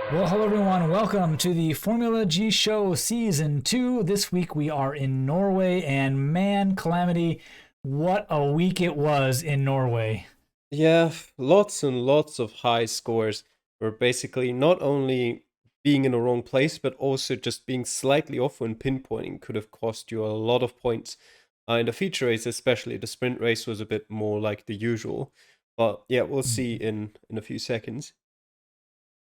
Well, hello everyone. Welcome to the Formula G Show Season 2. This week we are in Norway, and man, Calamity, what a week it was in Norway. Yeah, lots and lots of high scores were basically not only being in the wrong place, but also just being slightly off when pinpointing could have cost you a lot of points. In the feature race, especially, the sprint race was a bit more like the usual. But yeah, we'll see Mhm. in a few seconds.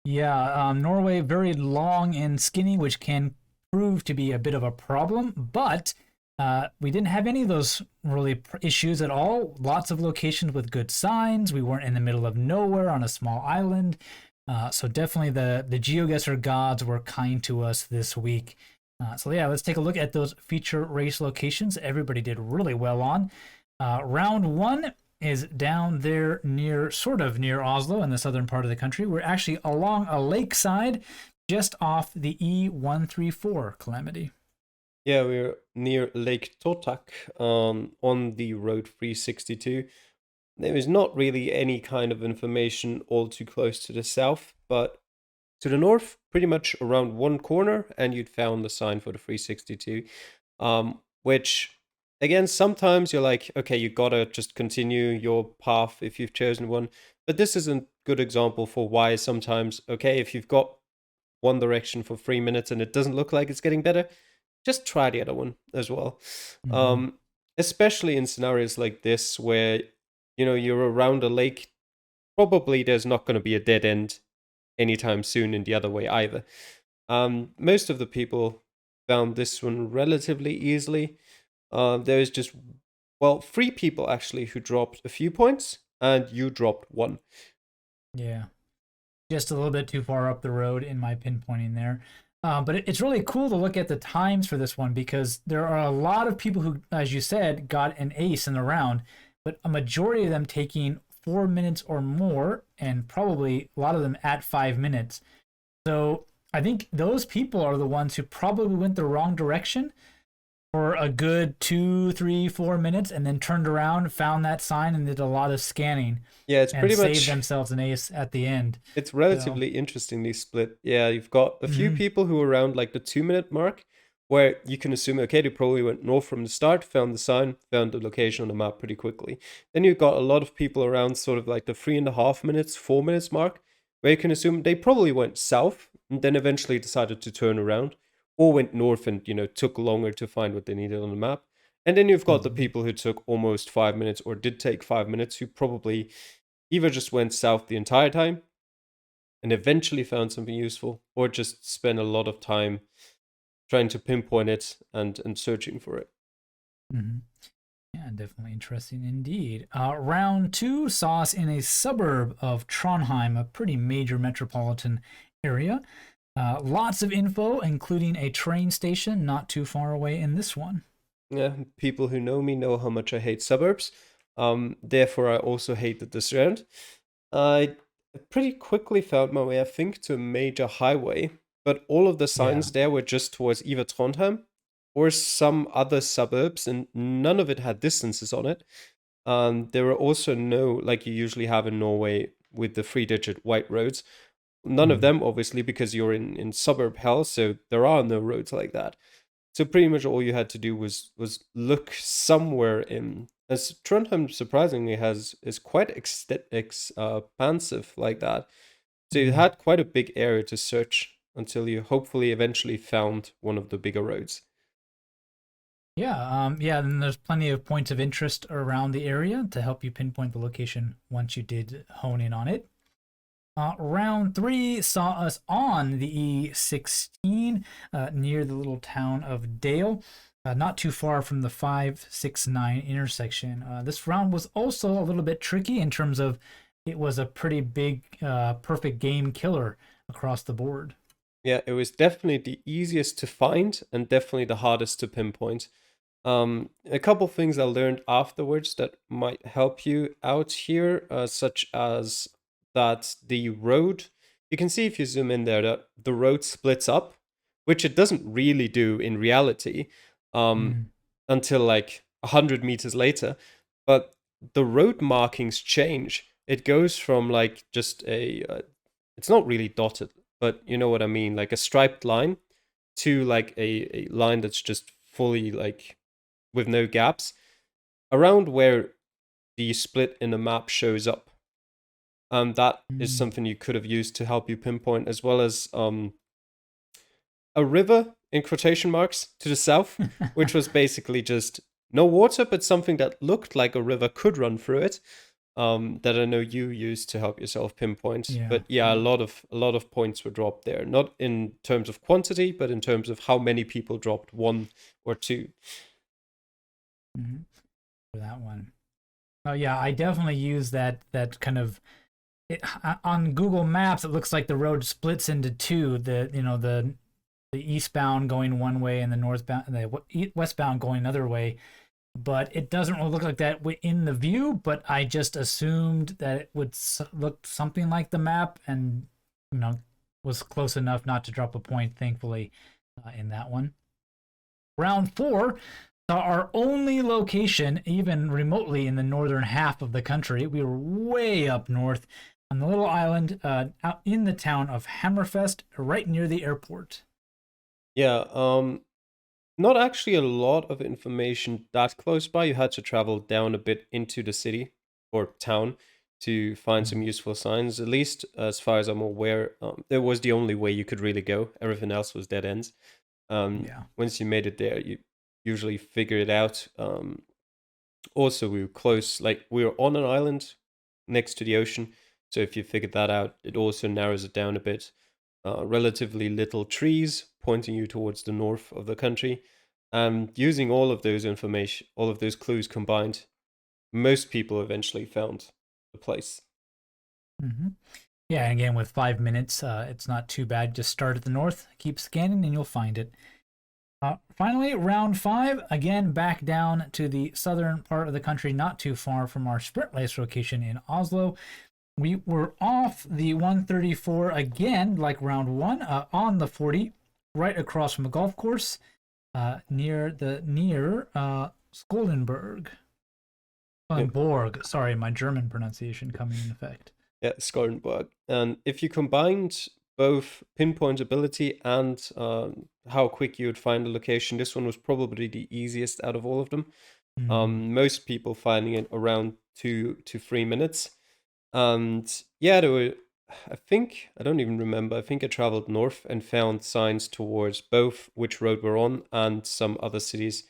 Yeah, Norway very long and skinny, which can prove to be a bit of a problem, but we didn't have any of those really issues at all. Lots of locations with good signs. We weren't in the middle of nowhere on a small island. So definitely the Geoguessr gods were kind to us this week. So yeah, let's take a look at those feature race locations. Everybody did really well on. Round one is down there near, sort of near Oslo in the southern part of the country. We're actually along a lakeside just off the E134 Calamity. Yeah, we're near Lake Totak on the Road 362. There is not really any kind of information all too close to the south, but to the north, pretty much around one corner, and you'd found the sign for the 362. Which, again, sometimes you're like, okay, you gotta just continue your path if you've chosen one. But this is a good example for why sometimes, okay, if you've got one direction for 3 minutes and it doesn't look like it's getting better, just try the other one as well. Mm-hmm. Um, Especially in scenarios like this where, you're around a lake, probably there's not going to be a dead end anytime soon in the other way either. Most of the people found this one relatively easily. There is just, well, three people actually who dropped a few points, and you dropped one. Yeah, just a little bit too far up the road in my pinpointing there. But it's really cool to look at the times for this one because there are a lot of people who, as you said, got an ace in the round, but a majority of them taking 4 minutes or more, and probably a lot of them at 5 minutes. So I think those people are the ones who probably went the wrong direction for a good 2, 3, 4 minutes and then turned around, found that sign, and did a lot of scanning Yeah, it's and pretty saved much themselves an ace at the end. it's So, relatively interestingly split. Yeah, you've got a few mhm. people who are around like the 2 minute mark, where you can assume, okay, they probably went north from the start, found the sign, found the location on the map pretty quickly. Then you've got a lot of people around sort of like the 3.5 minutes, 4 minutes mark, where you can assume they probably went south and then eventually decided to turn around, or went north and, took longer to find what they needed on the map. And then you've got the Mhm. people who took almost 5 minutes or did take 5 minutes, who probably either just went south the entire time and eventually found something useful, or just spent a lot of time trying to pinpoint it and searching for it. Mhm. Yeah, definitely interesting indeed. Round two saw us in a suburb of Trondheim, a pretty major metropolitan area. Lots of info, including a train station not too far away in this one. Yeah, people who know me know how much I hate suburbs. Therefore, I also hated this round. I pretty quickly found my way, I think, to a major highway, but all of the Yeah. signs there were just towards either Trondheim or some other suburbs, and none of it had distances on it. There were also no, like you usually have in Norway with the 3-digit white roads. None of Mhm. them, obviously, because you're in suburb hell, so there are no roads like that. So pretty much all you had to do was look somewhere in. As Trondheim surprisingly has is quite expansive like that. So you Mhm. had quite a big area to search until you hopefully eventually found one of the bigger roads. Yeah, and there's plenty of points of interest around the area to help you pinpoint the location once you did hone in on it. Round three saw us on the E16 near the little town of Dale, not too far from the 569 intersection. This round was also a little bit tricky in terms of it was a pretty big, perfect game killer across the board. Yeah, it was definitely the easiest to find and definitely the hardest to pinpoint. A couple things I learned afterwards that might help you out here, such as that the road, you can see if you zoom in there that the road splits up, which it doesn't really do in reality, um, Mm. until like 100 meters later. But the road markings change. It goes from like just it's not really dotted. but you know what I mean, like a striped line to like a line that's just fully like with no gaps around where the split in the map shows up. That is Mm. something you could have used to help you pinpoint, as well as a river in quotation marks to the south, which was basically just no water, but something that looked like a river could run through it. That I know you used to help yourself pinpoint. Yeah. But yeah, Yeah. a lot of points were dropped there, not in terms of quantity, but in terms of how many people dropped one or two. Mhm. For that one. Oh yeah, I definitely use that kind of on Google Maps. It looks like the road splits into two. The eastbound going one way and the northbound, and the westbound going another way. But it doesn't really look like that in the view. But I just assumed that it would look something like the map, and you know was close enough not to drop a point. Thankfully, in that one. Round four saw our only location, even remotely in the northern half of the country. We were way up north on the little island out in the town of Hammerfest, right near the airport. Yeah, not actually a lot of information that close by. You had to travel down a bit into the city or town to find some Mm. useful signs. At least as far as I'm aware, it was the only way you could really go. Everything else was dead ends. Yeah. Once you made it there, you usually figure it out. Also, we were close, like we were on an island next to the ocean. So if you figured that out, it also narrows it down a bit. Relatively little trees pointing you towards the north of the country. And using all of those information, all of those clues combined, most people eventually found the place. Mm-hmm. Yeah, and again, with 5 minutes, it's not too bad. Just start at the north, keep scanning, and you'll find it. Finally, round five, again back down to the southern part of the country, not too far from our sprint race location in Oslo. We were off the 134 again, like round one, on the 40, right across from a golf course, near Skollenberg. Yep. Borg. Sorry, my German pronunciation coming in effect. Yeah, Skarnberg. And if you combined both pinpoint ability and how quick you would find the location, this one was probably the easiest out of all of them. Mm. Most people finding it around 2 to 3 minutes. And yeah, there were, I think, I don't even remember, I think I traveled north and found signs towards both which road we're on and some other cities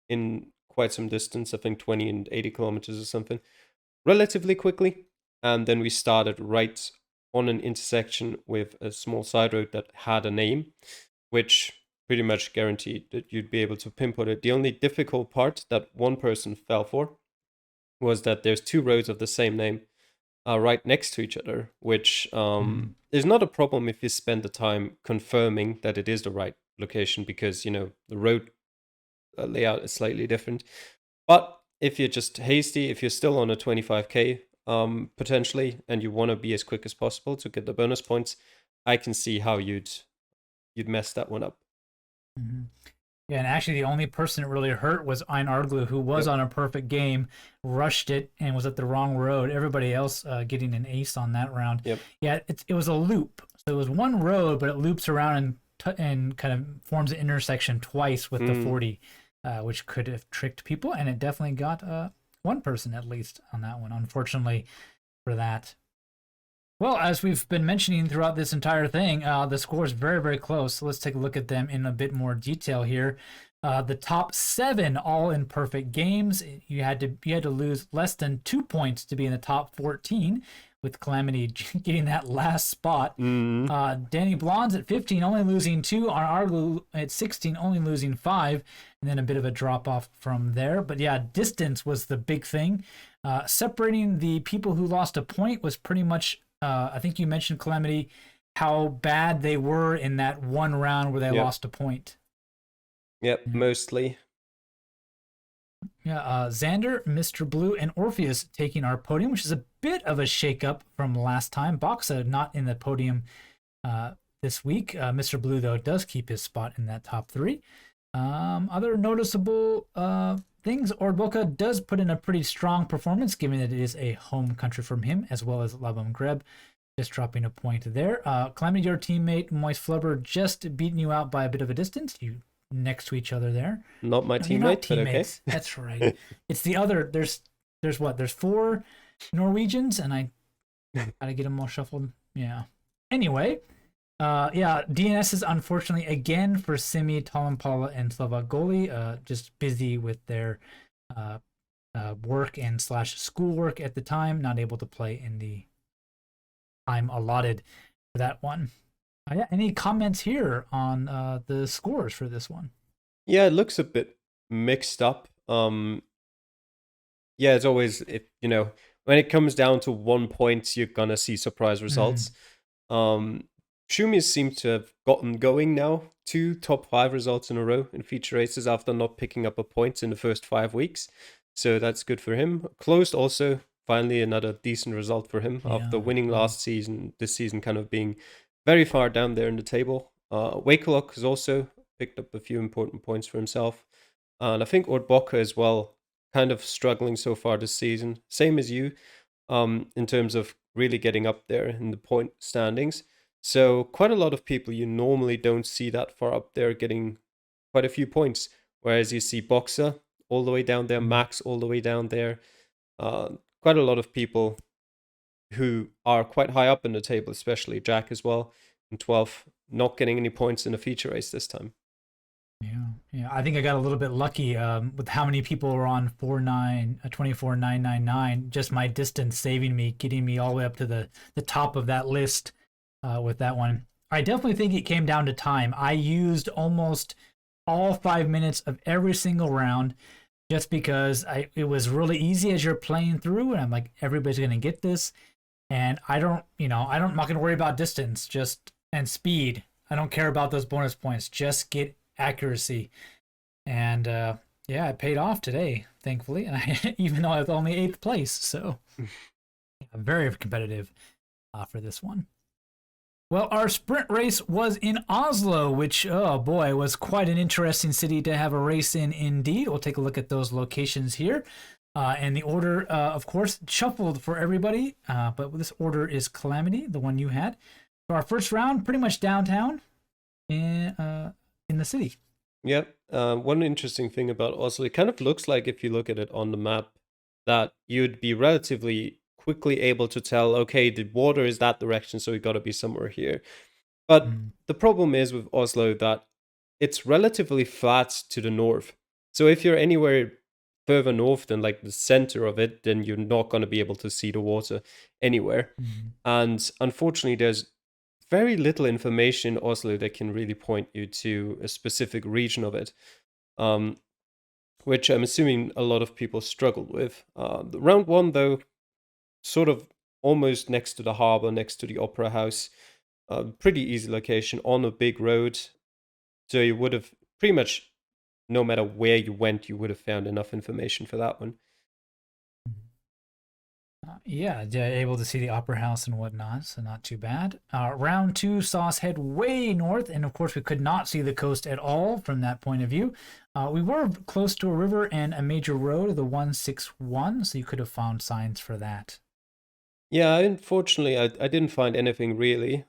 in quite some distance, I think 20 and 80 kilometers or something, relatively quickly. And then we started right on an intersection with a small side road that had a name, which pretty much guaranteed that you'd be able to pinpoint it. The only difficult part that one person fell for was that there's two roads of the same name right next to each other, which Mm. is not a problem if you spend the time confirming that it is the right location, because, you know, the road layout is slightly different. But if you're just hasty, if you're still on a 25k potentially, and you want to be as quick as possible to get the bonus points, I can see how you'd mess that one up. Mm-hmm. Yeah, and actually, the only person it really hurt was Ein Arglu, who was Yep. on a perfect game, rushed it, and was at the wrong road. Everybody else getting an ace on that round. Yep. Yeah, it was a loop. So it was one road, but it loops around and kind of forms an intersection twice with the 40, which could have tricked people. And it definitely got one person at least on that one, unfortunately for that. Well, as we've been mentioning throughout this entire thing, the score is very, very close. So let's take a look at them in a bit more detail here. The top seven all in perfect games. You had to lose less than 2 points to be in the top 14, with Calamity getting that last spot. Danny Blondes at 15, only losing 2. On Arglu at 16, only losing 5, and then a bit of a drop off from there. But yeah, distance was the big thing. Separating the people who lost a point was pretty much. I think you mentioned, Calamity, how bad they were in that one round where they Yep. lost a point. Yep, mostly. Yeah, Xander, Mr. Blue, and Orpheus taking our podium, which is a bit of a shakeup from last time. Boxa not in the podium this week. Mr. Blue, though, does keep his spot in that top 3. Other noticeable things, Ordboka does put in a pretty strong performance, given that it is a home country from him, as well as Labam Greb. Just dropping a point there. Calamity, your teammate, Moist Flubber, just beating you out by a bit of a distance. You next to each other there. Not my No, you're not teammate, but okay. teammates. That's right. It's the other. There's what? There's 4 Norwegians, and I gotta get them all shuffled. Yeah. Anyway, yeah, DNS is unfortunately again for Simi, Talimpala, and Slovak Goli, just busy with their work and slash schoolwork at the time, not able to play in the time allotted for that one. Yeah, any comments here on the scores for this one? Yeah, it looks a bit mixed up. Yeah, it's always, if when it comes down to 1 point, you're gonna see surprise results. Shumi seems to have gotten going now. 2 top 5 results in a row in feature races after not picking up a point in the first 5 weeks. So that's good for him. Closed also, finally another decent result for him after winning last season, this season kind of being very far down there in the table. Wakelok has also picked up a few important points for himself. And I think Ordboka as well, kind of struggling so far this season. Same as you, in terms of really getting up there in the point standings. So quite a lot of people you normally don't see that far up there getting quite a few points. Whereas you see Boxer all the way down there, Max all the way down there. Quite a lot of people who are quite high up in the table, especially Jack as well, in 12th, not getting any points in a feature race this time. Yeah. I think I got a little bit lucky with how many people were on 24,999. Just my distance saving me, getting me all the way up to the top of that list with that one. I definitely think it came down to time. I used almost all 5 minutes of every single round just because it was really easy as you're playing through, and I'm like, everybody's gonna get this, and I'm not gonna worry about distance and speed. I don't care about those bonus points. Just get accuracy, and yeah, it paid off today, thankfully. And even though I was only 8th place, so very competitive for this one. Well, our sprint race was in Oslo, which, oh boy, was quite an interesting city to have a race in indeed. We'll take a look at those locations here. And the order, of course, shuffled for everybody, but this order is Calamity, the one you had. So our first round, pretty much downtown in the city. Yep. One interesting thing about Oslo, it kind of looks like, if you look at it on the map, that you'd be relatively quickly able to tell, okay, the water is that direction, so we got to be somewhere here. But the problem is with Oslo that it's relatively flat to the north. So if you're anywhere further north than like the center of it, then you're not going to be able to see the water anywhere. And unfortunately, there's very little information in Oslo that can really point you to a specific region of it, which I'm assuming a lot of people struggled with. The round 1, though, sort of almost next to the harbor, next to the opera house, pretty easy location on a big road. So you would have pretty much, no matter where you went, you would have found enough information for that one. Yeah, able to see the opera house and whatnot, so not too bad. Round 2 saw us head way north, and of course we could not see the coast at all from that point of view. We were close to a river and a major road, the 161, so you could have found signs for that. Yeah, unfortunately, I didn't find anything really.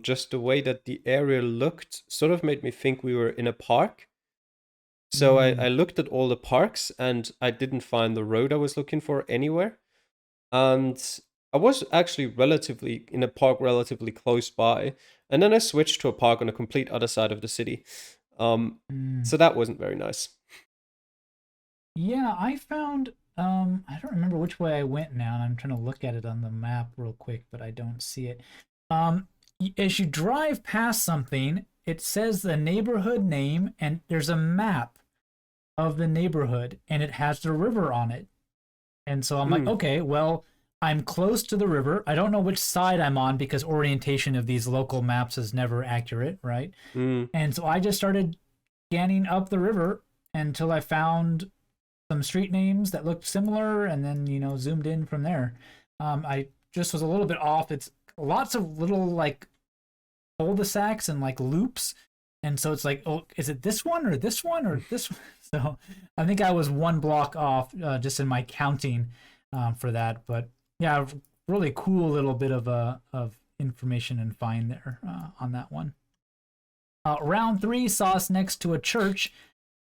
Just the way that the area looked sort of made me think we were in a park. So I looked at all the parks, and I didn't find the road I was looking for anywhere. And I was actually in a park relatively close by, and then I switched to a park on the complete other side of the city. So that wasn't very nice. Yeah, I found I don't remember which way I went now, and I'm trying to look at it on the map real quick, but I don't see it. As you drive past something, it says the neighborhood name, and there's a map of the neighborhood, and it has the river on it. And so I'm like, okay, well, I'm close to the river. I don't know which side I'm on because orientation of these local maps is never accurate, right? And so I just started scanning up the river until I found some street names that looked similar, and then zoomed in from there. I just was a little bit off. It's lots of little like cul-de-sacs and like loops, and so it's like, oh, is it this one or this one or this one? So I think I was 1 block off just in my counting for that. But yeah, really cool little bit of information and find there on that one. Round 3 saw us next to a church,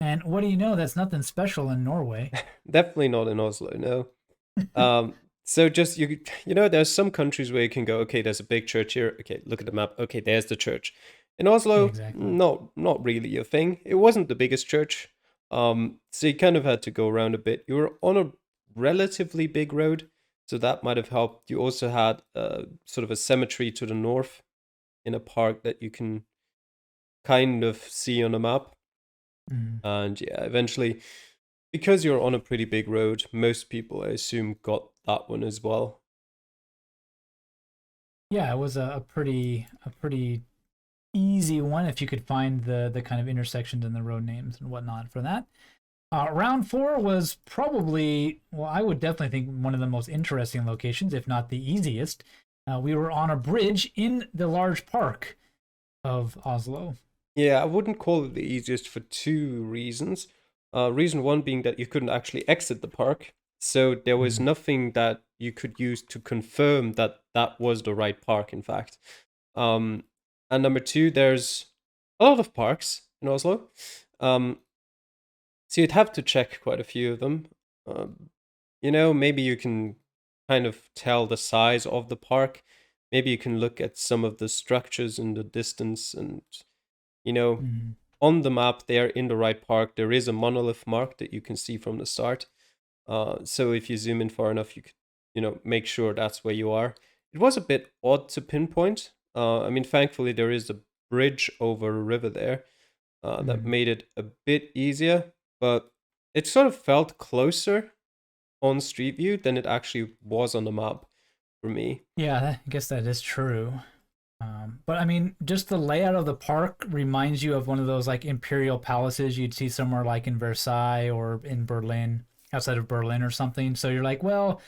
and what do you know? That's nothing special in Norway. Definitely not in Oslo, no. So just there's some countries where you can go, okay, there's a big church here. Okay, look at the map. Okay, there's the church. In Yeah, Oslo, exactly. not really a thing. It wasn't the biggest church. So you kind of had to go around a bit. You were on a relatively big road, so that might have helped. You also had sort of a cemetery to the north in a park that you can kind of see on a map. Mm. And yeah, eventually, because you're on a pretty big road, most people, I assume, got that one as well. Yeah, it was a pretty easy one if you could find the kind of intersections and the road names and whatnot for that. Round 4 was probably, well, I would definitely think one of the most interesting locations, if not the easiest. We were on a bridge in the large park of Oslo. Yeah, I wouldn't call it the easiest for two reasons. Reason one being that you couldn't actually exit the park, so there was Mm. nothing that you could use to confirm that that was the right park, in fact. Um, and number two, there's a lot of parks in Oslo. Um, so you'd have to check quite a few of them. Maybe you can kind of tell the size of the park. Maybe you can look at some of the structures in the distance and, you know, Mm. on the map there in the right park, there is a monolith mark that you can see from the start. So if you zoom in far enough, you could, make sure that's where you are. It was a bit odd to pinpoint. I mean, thankfully, there is a bridge over a river there that Mm. made it a bit easier, but it sort of felt closer on Street View than it actually was on the map for me. Yeah, I guess that is true. But I mean, just the layout of the park reminds you of one of those like imperial palaces you'd see somewhere like in Versailles or in Berlin, outside of Berlin or something. So you're like, well,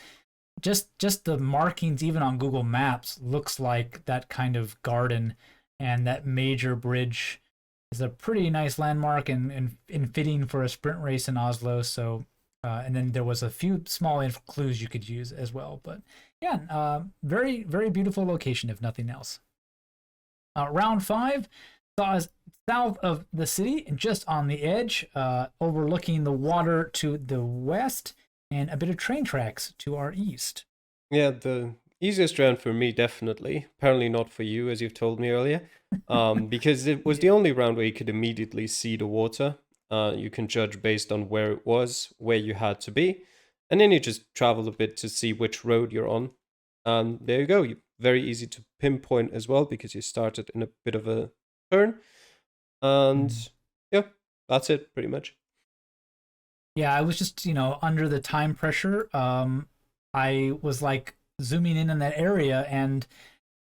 just the markings even on Google Maps looks like that kind of garden, and that major bridge is a pretty nice landmark and fitting for a sprint race in Oslo. So, and then there was a few small clues you could use as well. But yeah, very very beautiful location if nothing else. Round 5 saw us south of the city and just on the edge, overlooking the water to the west and a bit of train tracks to our east. Yeah, the easiest round for me, definitely. Apparently not for you, as you've told me earlier, because it was the Yeah. only round where you could immediately see the water. You can judge based on where it was, where you had to be, and then you just travel a bit to see which road you're on. And there you go. Very easy to pinpoint as well because you started in a bit of a turn. And Mm. yeah, that's it pretty much. Yeah, I was just, under the time pressure. I was like zooming in that area and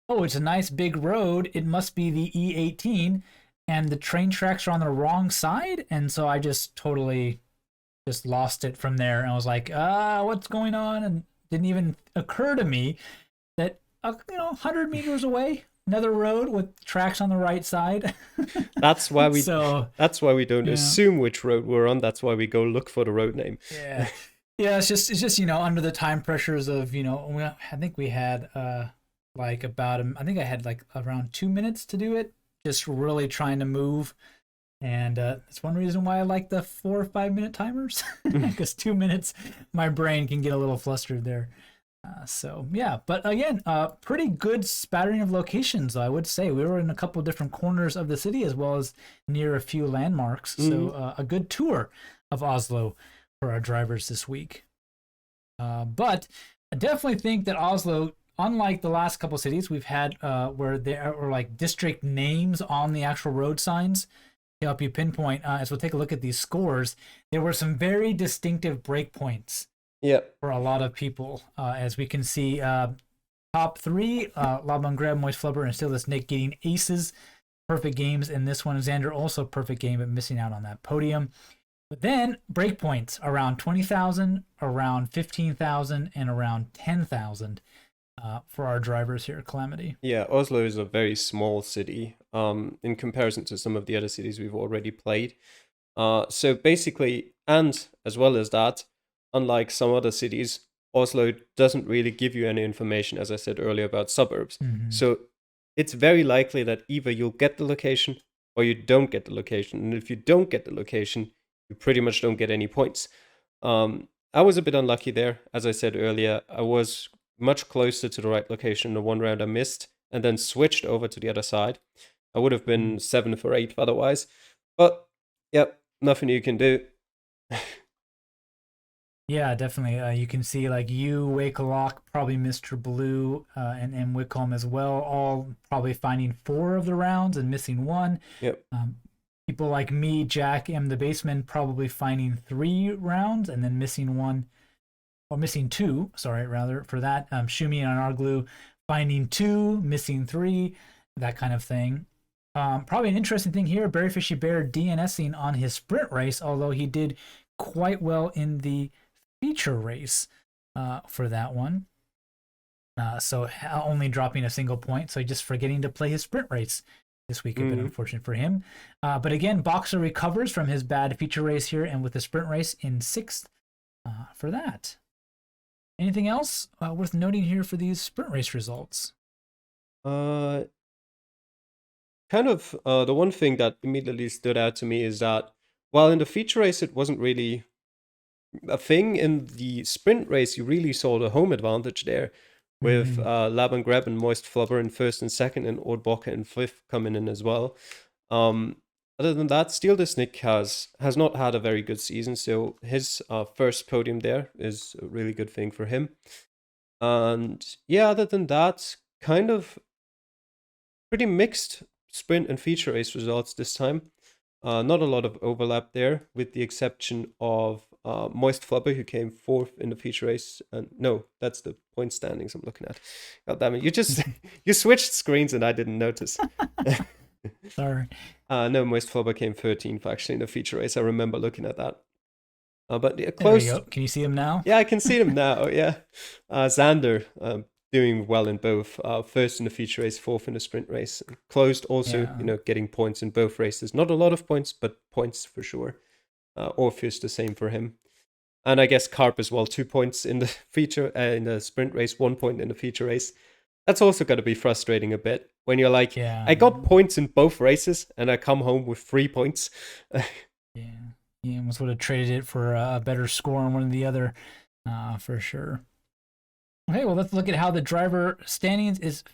oh, it's a nice big road. It must be the E18 and the train tracks are on the wrong side, and so I just totally just lost it from there and I was like, what's going on? And didn't even occur to me that 100 meters away, another road with tracks on the right side. That's why we So, that's why we don't yeah. assume which road we're on. That's why we go look for the road name. Yeah. Yeah, it's just under the time pressures of, I think we had like I think I had like around 2 minutes to do it, just really trying to move. And that's one reason why I like the 4 or 5 minute timers, because 2 minutes, my brain can get a little flustered there. So yeah, but again, pretty good spattering of locations. I would say we were in a couple different corners of the city as well as near a few landmarks. So Mhm. a good tour of Oslo for our drivers this week. But I definitely think that Oslo, unlike the last couple cities we've had, where there are like district names on the actual road signs to help you pinpoint, as we'll take a look at these scores, there were some very distinctive breakpoints Yeah. for a lot of people. As we can see, top 3, Laban Greb, Moist Flubber, and still this Nick getting aces, perfect games in this one. Xander also perfect game, but missing out on that podium. But then breakpoints around 20,000, around 15,000, and around 10,000 for our drivers here at Calamity. Yeah, Oslo is a very small city in comparison to some of the other cities we've already played. So basically, and as well as that, unlike some other cities, Oslo doesn't really give you any information, as I said earlier, about suburbs. Mm-hmm. So it's very likely that either you'll get the location or you don't get the location. And if you don't get the location, you pretty much don't get any points. I was a bit unlucky there. As I said earlier, I was much closer to the right location the one round I missed and then switched over to the other side. I would have been 7 for 8 otherwise. But, yep, nothing you can do. Yeah, definitely. You can see like you, Wakelock, probably Mr. Blue, and Wickholm as well, all probably finding 4 of the rounds and missing 1. Yep. People like me, Jack, M. the Baseman, probably finding 3 rounds and then missing 1, or missing 2, sorry, rather, for that. Shumi and Arglue finding 2, missing 3, that kind of thing. Probably an interesting thing here, Berryfishy Bear DNSing on his sprint race, although he did quite well in the feature race for that one. So only dropping a single point, so just forgetting to play his sprint race this week. A bit unfortunate for him. But again, Boxer recovers from his bad feature race here, and with the sprint race in 6th for that. Anything else worth noting here for these sprint race results? Kind of the one thing that immediately stood out to me is that while in the feature race it wasn't really a thing, in the sprint race you really saw the home advantage there with Lab and Grab and Moist Flubber in 1st and 2nd and Ordbocker in 5th coming in as well. Other than that, Steal the Snick has not had a very good season, so his first podium there is a really good thing for him. And yeah, other than that, kind of pretty mixed sprint and feature race results this time. Not a lot of overlap there, with the exception of Moist Flubber, who came 4th in the feature race. And no, that's the point standings I'm looking at. God damn it! You switched screens and I didn't notice. Sorry. No, Moist Flubber came 13th actually in the feature race. I remember looking at that. But yeah, close. There you go. Can you see him now? Yeah, I can see him now. Yeah, Xander doing well in both. 1st in the feature race, 4th in the sprint race. Closed also, getting points in both races. Not a lot of points, but points for sure. Orpheus the same for him. And I guess Carp as well, 2 points in the feature in the sprint race, 1 point in the feature race. That's also got to be frustrating a bit when you're like, I got points in both races and I come home with 3 points. Yeah, he almost would have traded it for a better score on one or the other, for sure. Okay, well, let's look at how the driver standings is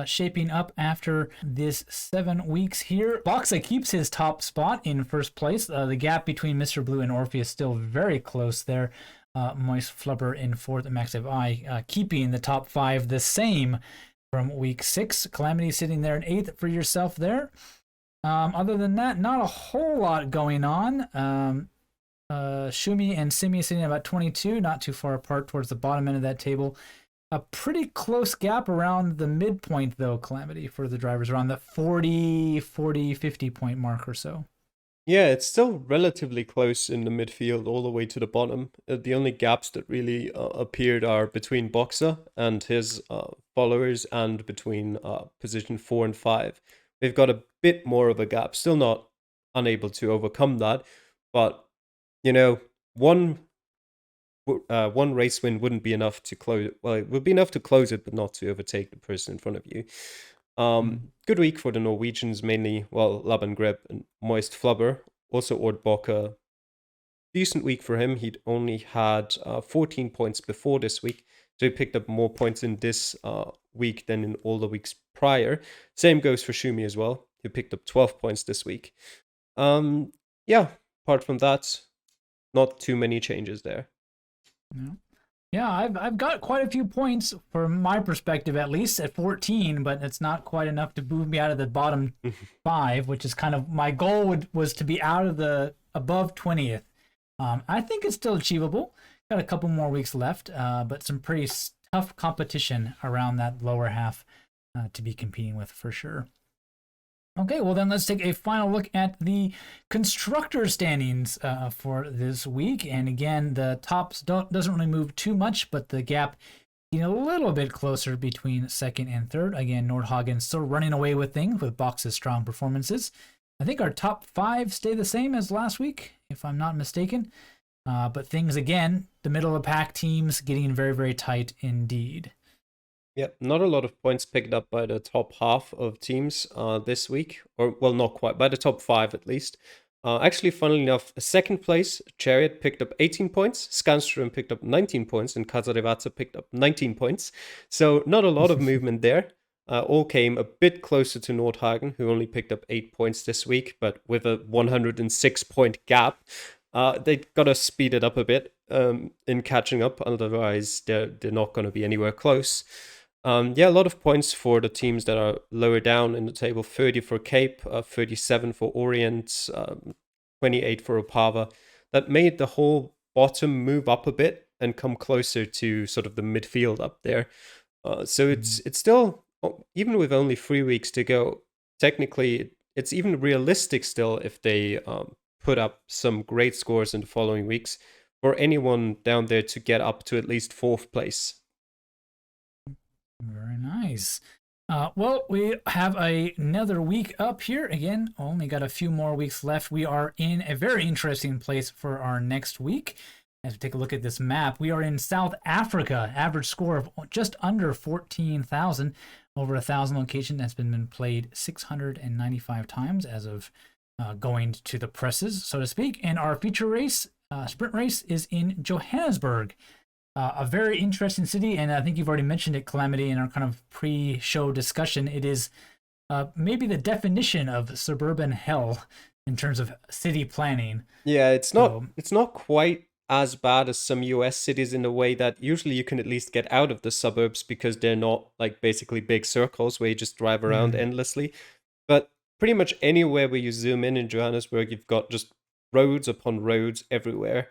shaping up after this 7 weeks here. Boxa keeps his top spot in 1st place. The gap between Mr. Blue and Orpheus still very close there. Moist Flubber in 4th and Max I keeping the top 5 the same from week 6. Calamity sitting there in 8th for yourself there. Other than that, not a whole lot going on. Shumi and Simi sitting at about 22, not too far apart towards the bottom end of that table. A pretty close gap around the midpoint, though, Calamity, for the drivers, around the 40, 50 point mark or so. Yeah, it's still relatively close in the midfield all the way to the bottom. The only gaps that really appeared are between Boxer and his followers, and between position 4 and 5. They've got a bit more of a gap. Still not unable to overcome that, but, one race win wouldn't be enough to close. Well, it would be enough to close it, but not to overtake the person in front of you. Good week for the Norwegians, mainly, Laban Greb and Moist Flubber. Also Ordbocker, decent week for him. He'd only had 14 points before this week, so he picked up more points in this week than in all the weeks prior. Same goes for Shumi as well, who picked up 12 points this week. Yeah, apart from that, not too many changes there. Yeah, I've got quite a few points from my perspective, at least at 14, but it's not quite enough to move me out of the bottom 5, which is kind of my goal was to be out of the above 20th. I think it's still achievable. Got a couple more weeks left, but some pretty tough competition around that lower half to be competing with for sure. Okay, well then let's take a final look at the Constructor standings for this week. And again, the tops doesn't really move too much, but the gap getting a little bit closer between 2nd and 3rd. Again, Nordhagen still running away with things with Box's strong performances. I think our top 5 stay the same as last week, if I'm not mistaken. But things again, the middle of the pack teams getting very, very tight indeed. Yep, not a lot of points picked up by the top half of teams this week, or well, not quite, by the top 5 at least. Actually, funnily enough, second place, Chariot picked up 18 points, Scanstrom picked up 19 points, and Kazarevatsa picked up 19 points. So not a lot of movement there. All came a bit closer to Nordhagen, who only picked up 8 points this week, but with a 106-point gap. They got to speed it up a bit in catching up, otherwise they're not going to be anywhere close. Yeah, a lot of points for the teams that are lower down in the table. 30 for Cape, 37 for Orient, 28 for Opava. That made the whole bottom move up a bit and come closer to sort of the midfield up there. So it's still, even with only 3 weeks to go, technically it's even realistic still if they put up some great scores in the following weeks for anyone down there to get up to at least 4th place. Very nice. Well, we have another week up here. Again, only got a few more weeks left. We are in a very interesting place for our next week. As we take a look at this map, we are in South Africa. Average score of just under 14,000. Over 1,000 location has been played 695 times as of going to the presses, so to speak. And our feature race, sprint race, is in Johannesburg. A very interesting city, and I think you've already mentioned it, Calamity, in our kind of pre-show discussion. It is maybe the definition of suburban hell in terms of city planning. Yeah, it's not quite as bad as some US cities in the way that usually you can at least get out of the suburbs because they're not like basically big circles where you just drive around endlessly. But pretty much anywhere where you zoom in Johannesburg, you've got just roads upon roads everywhere.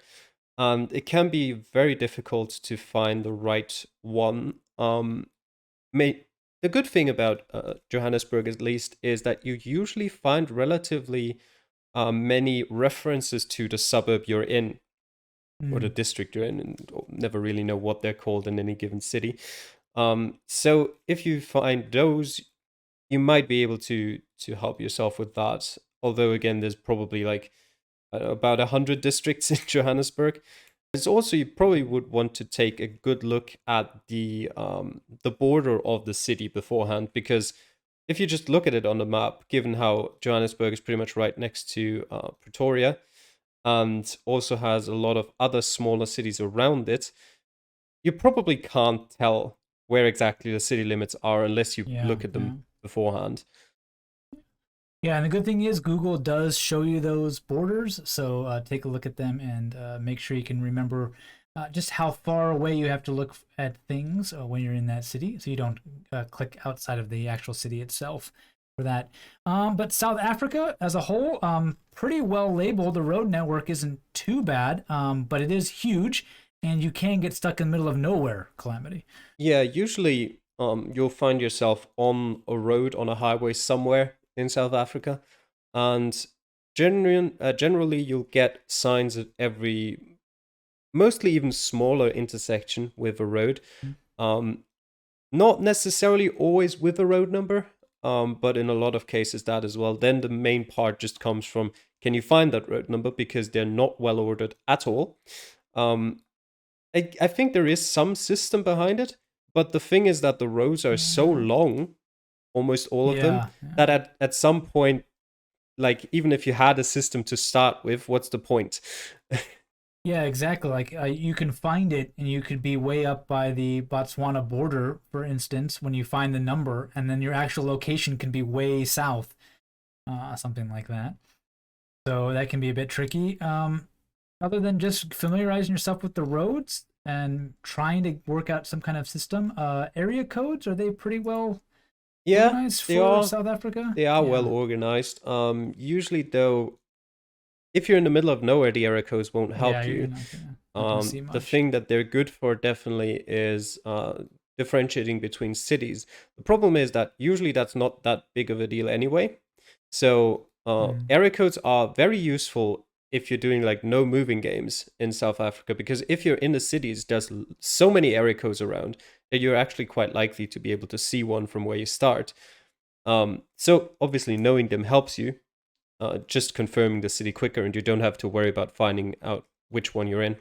And it can be very difficult to find the right one. The good thing about Johannesburg, at least, is that you usually find relatively many references to the suburb you're in or the district you're in, and never really know what they're called in any given city. So if you find those, you might be able to help yourself with that. Although, again, there's probably like about 100 districts in Johannesburg. It's also, you probably would want to take a good look at the border of the city beforehand, because if you just look at it on the map, given how Johannesburg is pretty much right next to Pretoria and also has a lot of other smaller cities around it, you probably can't tell where exactly the city limits are unless you look at them beforehand. Yeah, and the good thing is Google does show you those borders, so take a look at them and make sure you can remember just how far away you have to look at things when you're in that city, so you don't click outside of the actual city itself for that. But South Africa as a whole, pretty well labeled. The road network isn't too bad, but it is huge, and you can get stuck in the middle of nowhere, Calamity. Yeah, usually you'll find yourself on a road, on a highway somewhere in South Africa, and generally you'll get signs at every, mostly even smaller intersection with a road. Not necessarily always with a road number, but in a lot of cases that as well. Then the main part just comes from, can you find that road number, because they're not well ordered at all. I think there is some system behind it, but the thing is that the roads are so long, almost all of them, that at some point, like, even if you had a system to start with, what's the point? Yeah, exactly. Like you can find it, and you could be way up by the Botswana border, for instance, when you find the number, and then your actual location can be way south, something like that. So that can be a bit tricky. Other than just familiarizing yourself with the roads and trying to work out some kind of system, area codes, are they pretty well organized for South Africa? They are well organized. Usually, though, if you're in the middle of nowhere, the area codes won't help you. The thing that they're good for definitely is differentiating between cities. The problem is that usually that's not that big of a deal anyway. So area codes are very useful if you're doing like no moving games in South Africa, because if you're in the cities, there's so many area codes around that you're actually quite likely to be able to see one from where you start. So obviously knowing them helps you, just confirming the city quicker, and you don't have to worry about finding out which one you're in.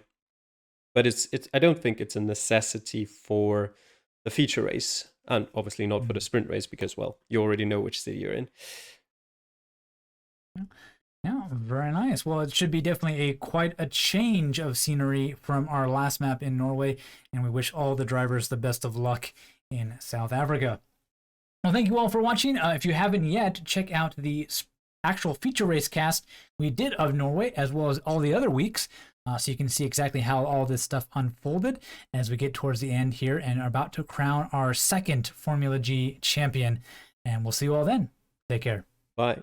But it's I don't think it's a necessity for the feature race, and obviously not for the sprint race, because, well, you already know which city you're in. Yeah, very nice. Well, it should be definitely quite a change of scenery from our last map in Norway, and we wish all the drivers the best of luck in South Africa. Well, thank you all for watching. If you haven't yet, check out the actual feature race cast we did of Norway, as well as all the other weeks, so you can see exactly how all this stuff unfolded as we get towards the end here and are about to crown our second Formula G champion. And we'll see you all then. Take care. Bye.